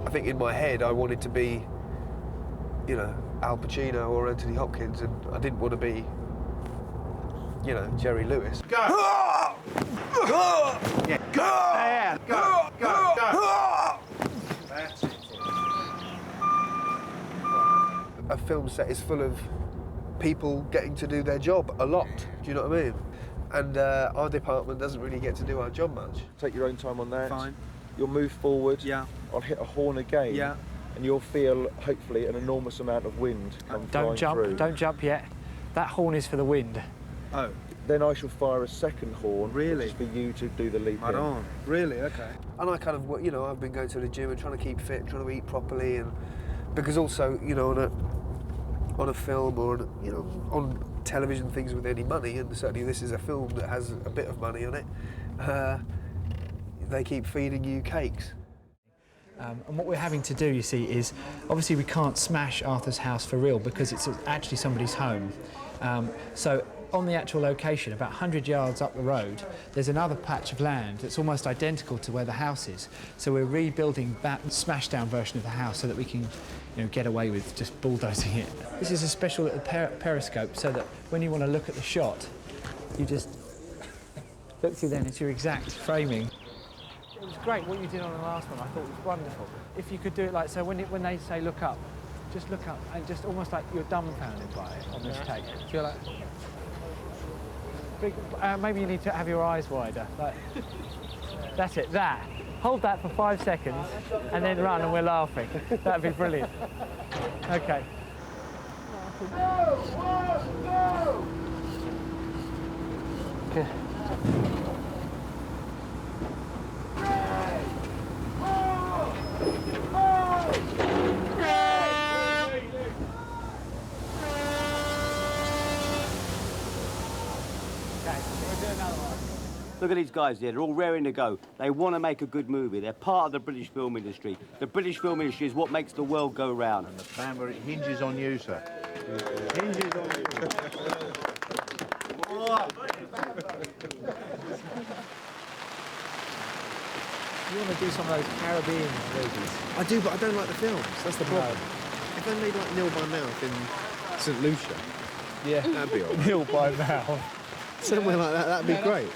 I think in my head I wanted to be, you know, Al Pacino or Anthony Hopkins, and I didn't want to be, you know, Jerry Lewis. Go! Yeah. Go! Yeah. Go! Go! Go! That's it. A film set is full of people getting to do their job a lot, do you know what I mean? And our department doesn't really get to do our job much. Take your own time on that. Fine. You'll move forward. Yeah. I'll hit a horn again. Yeah. And you'll feel, hopefully, an enormous amount of wind come flying through. Don't jump yet. That horn is for the wind. Oh. Then I shall fire a second horn. Really? Which is for you to do the leap Right in. on. Really? Okay. And I kind of, you know, I've been going to the gym and trying to keep fit, trying to eat properly, and because also, you know, on a film or, you know, on television, things with any money, and certainly this is a film that has a bit of money on it, they keep feeding you cakes. And what we're having to do, you see, is obviously we can't smash Arthur's house for real because it's actually somebody's home. So on the actual location, about 100 yards up the road, there's another patch of land that's almost identical to where the house is. So we're rebuilding that smashed-down version of the house so that we can, you know, get away with just bulldozing it. This is a special little periscope so that when you want to look at the shot, you just look through then, it's your exact framing. It was great what you did on the last one. I thought it was wonderful. If you could do it like so, when they say look up, just look up and just almost like you're dumbfounded by it on this take. Feel like maybe you need to have your eyes wider. Like, that's it. That. Hold that for 5 seconds and then run, and we're laughing. That'd be brilliant. Okay. Good. Look at these guys here, they're all raring to go. They want to make a good movie. They're part of the British film industry. The British film industry is what makes the world go round. And the family, it hinges on you, sir. It hinges on you. You want to do some of those Caribbean movies? I do, but I don't like the films. That's the problem. If I made like Nil by Mouth in St Lucia, Yeah. that'd be all right. Nil by now. Somewhere like that, that'd be great.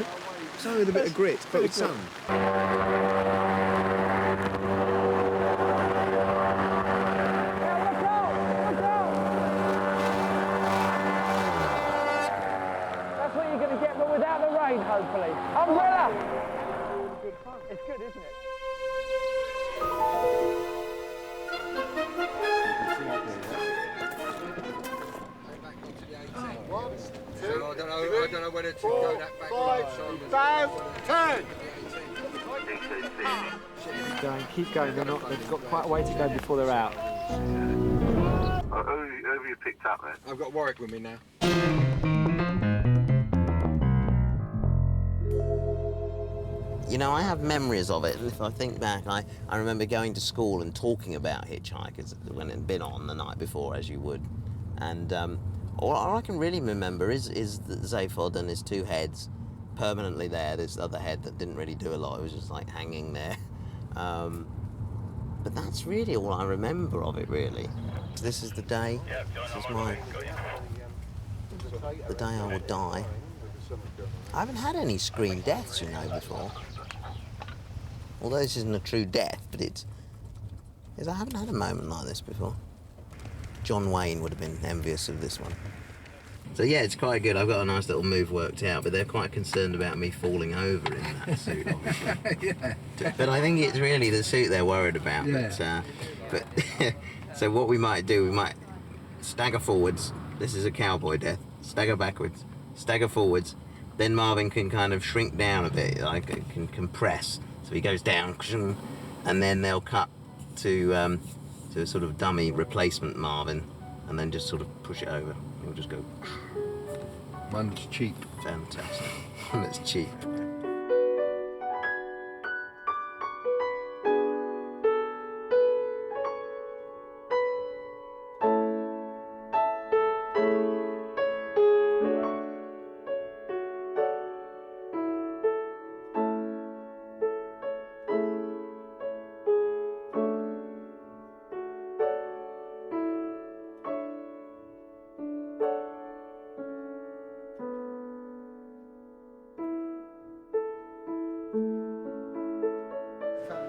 Something with a bit of grit, but with sun. That's what you're going to get, but without the rain, hopefully. Umbrella! It's good, isn't it? I don't know whether to go that back. 5, 10. Keep going. They've got quite a way to go before they're out. Who have you picked up then? I've got Warwick with me now. You know, I have memories of it, and if I think back, I remember going to school and talking about Hitchhikers when it had been on the night before, as you would. And all I can really remember is Zaphod and his two heads permanently there, this other head that didn't really do a lot, it was just like hanging there. But that's really all I remember of it, really. This is the day, this is the day I will die. I haven't had any screen deaths, you know, before. Although this isn't a true death, but I haven't had a moment like this before. John Wayne would have been envious of this one. So yeah, it's quite good. I've got a nice little move worked out, but they're quite concerned about me falling over in that suit, obviously. Yeah. But I think it's really the suit they're worried about. Yeah. But so what we might do, we might stagger forwards. This is a cowboy death. Stagger backwards, stagger forwards. Then Marvin can kind of shrink down a bit, like it can compress. So he goes down, and then they'll cut to a sort of dummy replacement Marvin, and then just sort of push it over. He'll just go. One that's cheap. Fantastic. One that's cheap.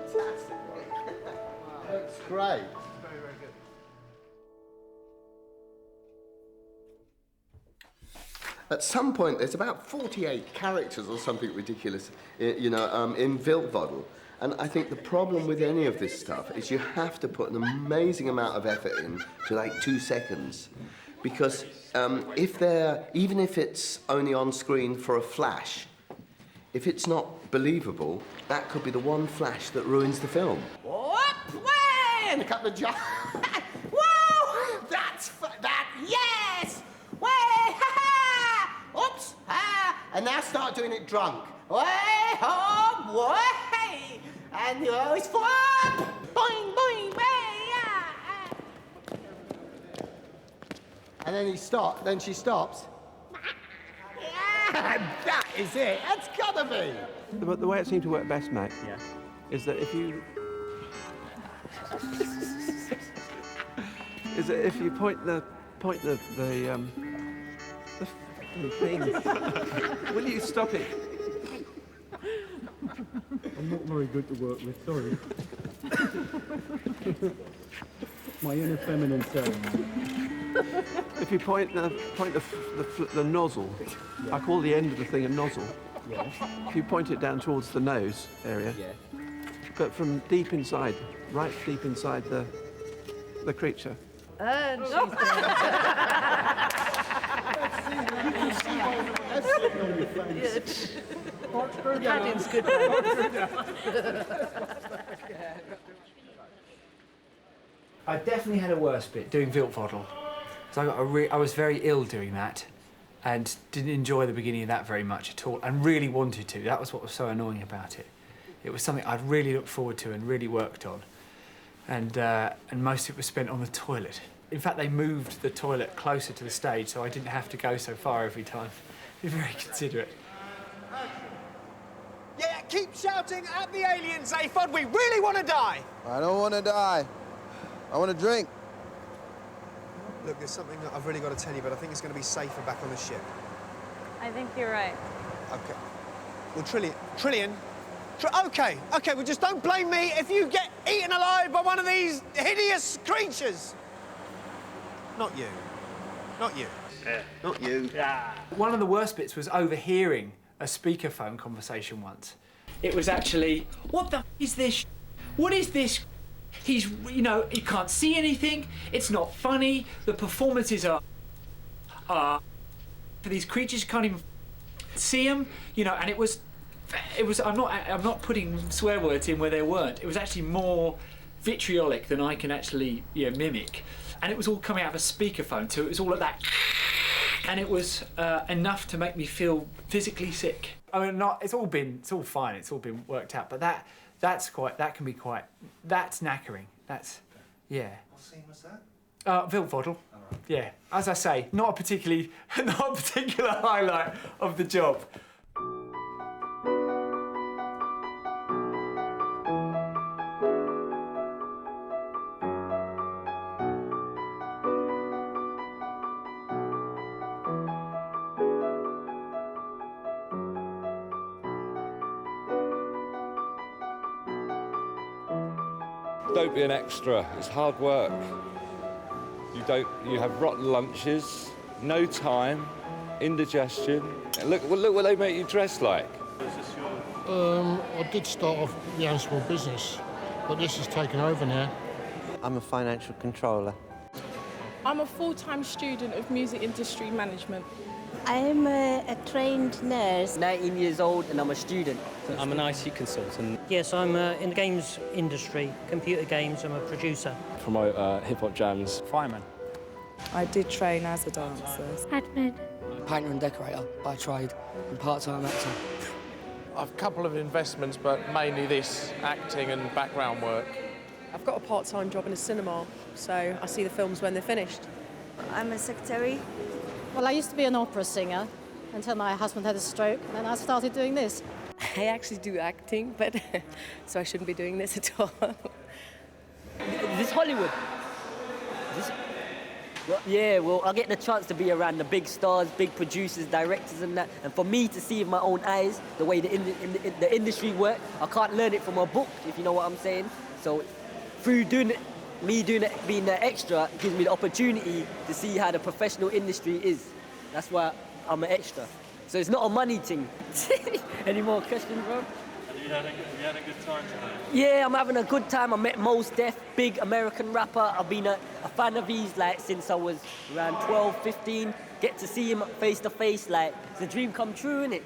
fantastic. Looks great. Very, very good. At some point, there's about 48 characters or something ridiculous, you know, in Wildwaddle. And I think the problem with any of this stuff is you have to put an amazing amount of effort in to like 2 seconds. Because even if it's only on screen for a flash, if it's not believable, that could be the one flash that ruins the film. Whoop, way! And a couple of jumps. Whoa! Yes! Way! Ha ha! Oops! Ha! And now start doing it drunk. Way! Home! Way! And you always flop! Boing! Boing! Way! Yeah! And then then she stops. That is it. That's gotta be. But the way it seemed to work best, mate, is that if you point the thing, will you stop it? I'm not very good to work with. Sorry. My inner feminine self. If you point the nozzle, I call the end of the thing a nozzle. Yeah. If you point it down towards the nose area, but from deep inside, right deep inside the creature. And she's Padding's good. I definitely had a worse bit doing Wildwaddle. So I was very ill doing that and didn't enjoy the beginning of that very much at all and really wanted to. That was what was so annoying about it. It was something I'd really looked forward to and really worked on. And most of it was spent on the toilet. In fact, they moved the toilet closer to the stage so I didn't have to go so far every time. They're very considerate. Yeah, keep shouting at the aliens, Zaphod. We really want to die. I don't want to die. I want to drink. Look, there's something that I've really got to tell you, but I think it's going to be safer back on the ship. I think you're right. Okay. Well, Trillian. Okay, well, just don't blame me if you get eaten alive by one of these hideous creatures. Not you. Not you. Yeah. Not you. Yeah. One of the worst bits was overhearing a speakerphone conversation once. It was actually, what the is this? What is this? He's, you know, he can't see anything. It's not funny. The performances are for these creatures, you can't even see them, you know, and it was, I'm not putting swear words in where there weren't. It was actually more vitriolic than I can actually, you know, mimic. And it was all coming out of a speakerphone, so it was all like that. And it was enough to make me feel physically sick. I mean, it's all fine, it's all been worked out, but that can be quite, that's knackering. That's, yeah. What scene was that? Wildwaddle. Oh, right. Yeah, as I say, not a particular highlight of the job. Don't be an extra. It's hard work. You have rotten lunches, no time, indigestion. And look what they make you dress like. I did start off the own small business, but this has taken over now. I'm a financial controller. I'm a full-time student of music industry management. I'm a trained nurse. 19 years old and I'm a student. I'm an IT consultant. Yes, I'm in the games industry, computer games. I'm a producer. Promote hip-hop jams. Fireman. I did train as a dancer. Admin. Painter and decorator by trade and part-time actor. I've a couple of investments, but mainly this, acting and background work. I've got a part-time job in a cinema, so I see the films when they're finished. I'm a secretary. Well, I used to be an opera singer until my husband had a stroke, and then I started doing this. I actually do acting, but so I shouldn't be doing this at all. This Hollywood. Yeah, well, I get the chance to be around the big stars, big producers, directors and that. And for me to see with my own eyes the way the industry works, I can't learn it from a book, if you know what I'm saying. So through doing it, being the extra, gives me the opportunity to see how the professional industry is. That's why I'm an extra. So it's not a money thing. Any more questions, bro? Have you had a good time tonight? Yeah, I'm having a good time. I met Mos Def, big American rapper. I've been a fan of his like since I was around 12, 15. Get to see him face to face, like it's a dream come true, innit?